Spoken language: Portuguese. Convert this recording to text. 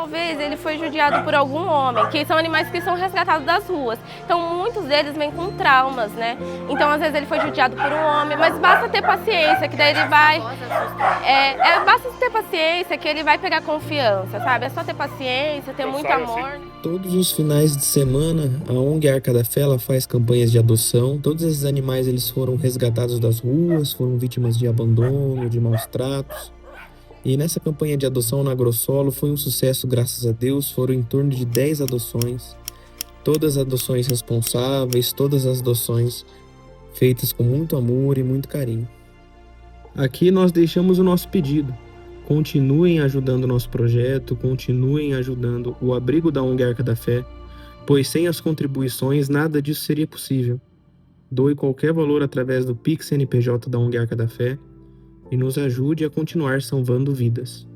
talvez ele foi judiado por algum homem, que são animais que são resgatados das ruas. Então muitos deles vêm com traumas, né? Então às vezes ele foi judiado por um homem, mas basta ter paciência, que daí ele vai... basta ter paciência que ele vai pegar confiança, sabe? É só ter paciência, ter muito amor. Todos os finais de semana, a ONG Arca da Fé ela faz campanhas de adoção. Todos esses animais eles foram resgatados das ruas, foram vítimas de abandono, de maus tratos. E nessa campanha de adoção na Grossolo foi um sucesso, graças a Deus. Foram em torno de 10 adoções. Todas adoções responsáveis, todas as adoções feitas com muito amor e muito carinho. Aqui nós deixamos o nosso pedido. Continuem ajudando o nosso projeto, continuem ajudando o abrigo da ONG Arca da Fé, pois sem as contribuições nada disso seria possível. Doe qualquer valor através do Pix CNPJ da ONG Arca da Fé e nos ajude a continuar salvando vidas.